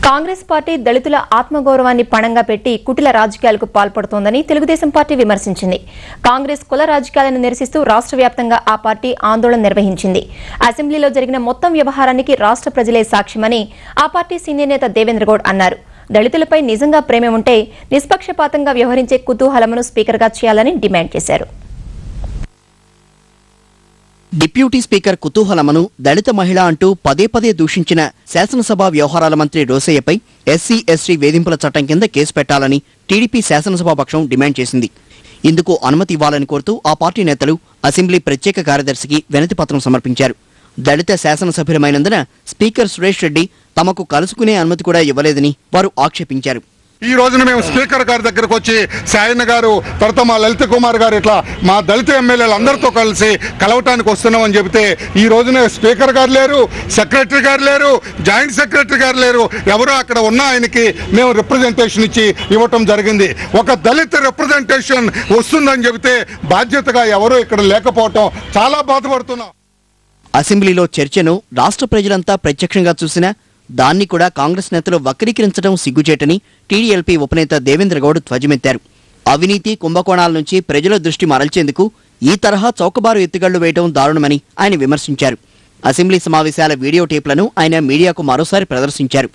Congress party దళితుల ఆత్మగౌరవాన్ని పణంగా పెట్టి కుటిల రాజకీయాలకు పాల్పడుతోందని తెలుగుదేశం పార్టీ విమర్శించింది. కాంగ్రెస్ కుల రాజకీయాలను నిరసిస్తూ రాష్ట్ర వ్యాప్తంగా ఆ పార్టీ ఆందోళన నిర్వహించింది. అసెంబ్లీలో జరిగిన మొత్తం వ్యవహారానికి రాష్ట్ర ప్రజలే సాక్ష్యమని ఆ పార్టీ సీనియర్ నేత దేవేంద్ర గౌడ్ అన్నారు. దళితులపై నిజంగా ప్రేమ ఉంటే నిష్పక్షపాతంగా వ్యవహరించే కుతూహలమును స్పీకర్గా చేయాలని డిమాండ్ చేశారు. డిప్యూటీ స్పీకర్ కుతూహలమను దళిత మహిళ అంటూ పదే పదే దూషించిన శాసనసభ వ్యవహారాల మంత్రి రోసయ్యపై ఎస్సీ ఎస్టీ వేధింపుల చట్టం కింద కేసు పెట్టాలని టీడీపీ శాసనసభాపక్షం డిమాండ్ చేసింది. ఇందుకు అనుమతి ఇవ్వాలని కోరుతూ ఆ పార్టీ నేతలు అసెంబ్లీ ప్రత్యేక కార్యదర్శికి వినతి పత్రం సమర్పించారు. దళిత శాసనసభ్యులమైనందున స్పీకర్ సురేష్ రెడ్డి తమకు కలుసుకునే అనుమతి కూడా ఇవ్వలేదని వారు ఆక్షేపించారు. ఈ రోజున మేము స్పీకర్ గారి దగ్గరకు వచ్చి సాయన్న గారు తర్వాత మా లలిత కుమార్ గారు ఇట్లా మా దళిత ఎమ్మెల్యేలు అందరితో కలిసి కలవటానికి వస్తున్నామని చెబితే ఈ రోజున స్పీకర్ గారు లేరు, సెక్రటరీ గారు లేరు, జాయింట్ సెక్రటరీ గారు లేరు. ఎవరో అక్కడ ఉన్న ఆయనకి మేము రిప్రజెంటేషన్ ఇచ్చి ఇవ్వటం జరిగింది. ఒక దళిత రిప్రజెంటేషన్ వస్తుందని చెబితే బాధ్యతగా ఎవరో ఇక్కడ లేకపోవటం చాలా బాధపడుతున్నాం. అసెంబ్లీలో చర్చను రాష్ట్ర ప్రజలంతా ప్రత్యక్షంగా చూసినా దాన్ని కూడా కాంగ్రెస్ నేతలు వక్రీకరించడం సిగ్గుచేటని టీడీఎల్పీ ఉపనేత దేవేంద్ర గౌడ్ ధ్వజమెత్తారు. అవినీతి కుంభకోణాల నుంచి ప్రజల దృష్టి మరల్చేందుకు ఈ తరహా చౌకబారు ఎత్తుగళ్లు వేయడం దారుణమని ఆయన విమర్శించారు. అసెంబ్లీ సమావేశాల వీడియో టేప్లను ఆయన మీడియాకు మరోసారి ప్రదర్శించారు.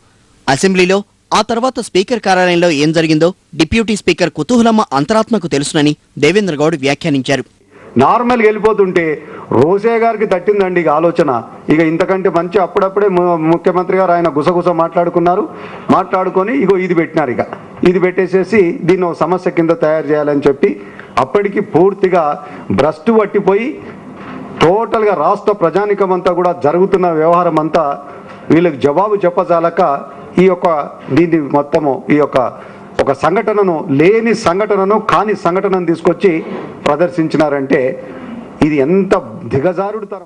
అసెంబ్లీలో ఆ తర్వాత స్పీకర్ కార్యాలయంలో ఏం జరిగిందో డిప్యూటీ స్పీకర్ కుతూహలమ్మ అంతరాత్మకు తెలుసునని దేవేంద్ర గౌడ్ వ్యాఖ్యానించారు. నార్మల్గా వెళ్ళిపోతుంటే రోసే గారికి తట్టిందండి ఇక ఆలోచన. ఇక ఇంతకంటే మంచి అప్పుడప్పుడే ముఖ్యమంత్రి గారు ఆయన గుసగుస మాట్లాడుకొని ఇగో ఇది పెట్టినారు. ఇక ఇది పెట్టేసేసి దీన్ని ఒక సమస్య కింద తయారు చేయాలని చెప్పి అప్పటికి పూర్తిగా భ్రష్టు పట్టిపోయి టోటల్గా రాష్ట్ర ప్రజానికం అంతా కూడా జరుగుతున్న వ్యవహారం అంతా వీళ్ళకి జవాబు చెప్పజాలక దీన్ని మొత్తము ఒక సంఘటనను లేని సంఘటనను కాని సంఘటనను తీసుకొచ్చి ప్రదర్శించినారంటే ఇది ఎంత దిగజారుడుతరం.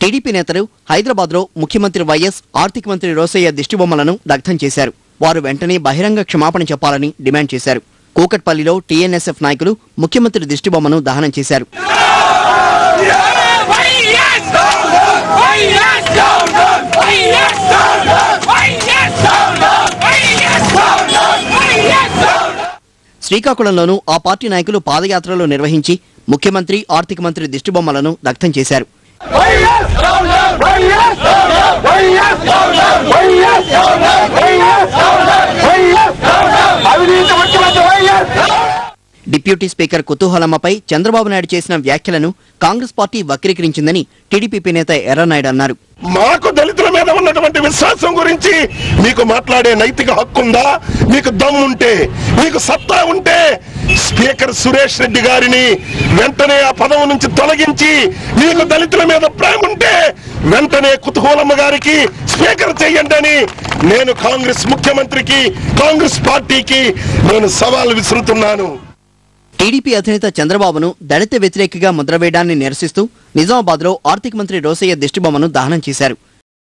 టీడీపీ నేతలు హైదరాబాద్లో ముఖ్యమంత్రి వైఎస్, ఆర్థిక మంత్రి రోసయ్య దిష్టిబొమ్మలను దగ్ధం చేశారు. వారు వెంటనే బహిరంగ క్షమాపణ చెప్పాలని డిమాండ్ చేశారు. కూకట్పల్లిలో టీఎన్ఎస్ఎఫ్ నాయకులు ముఖ్యమంత్రి దిష్టిబొమ్మను దహనం చేశారు. శ్రీకాకుళంలోనూ ఆ పార్టీ నాయకులు పాదయాత్రలు నిర్వహించి ముఖ్యమంత్రి, ఆర్థిక మంత్రి దిష్టిబొమ్మలను దగ్ధం చేశారు. డిప్యూటీ స్పీకర్ కుతూహలమ్మపై చంద్రబాబు నాయుడు చేసిన వ్యాఖ్యలను కాంగ్రెస్ పార్టీ వక్రీకరించిందని టీడీపీ నేత ఎర్రనాయుడు అన్నారు. మాకు దళితుల మీద ఉన్నటువంటి విశ్వాసం గురించి మీకు మాట్లాడే నైతిక హక్కుందా? మీకు దమ్ముంటే, మీకు సత్తా ఉంటే స్పీకర్ సురేష్ రెడ్డి గారిని వెంటనే ఆ పదవి నుంచి తొలగించి, మీకు దళితుల మీద ప్రేమ ఉంటే వెంటనే కుతూహలమ్మ గారికి స్పీకర్ చేయండి అని నేను కాంగ్రెస్ ముఖ్యమంత్రికి, కాంగ్రెస్ పార్టీకి నేను సవాల్ విసురుతున్నాను. టీడీపీ అధినేత చంద్రబాబును దళిత వ్యతిరేకిగా ముద్రవేయడాన్ని నిరసిస్తూ నిజామాబాద్లో ఆర్థిక మంత్రి రోసయ్య దిష్టిబొమ్మను దహనం చేశారు.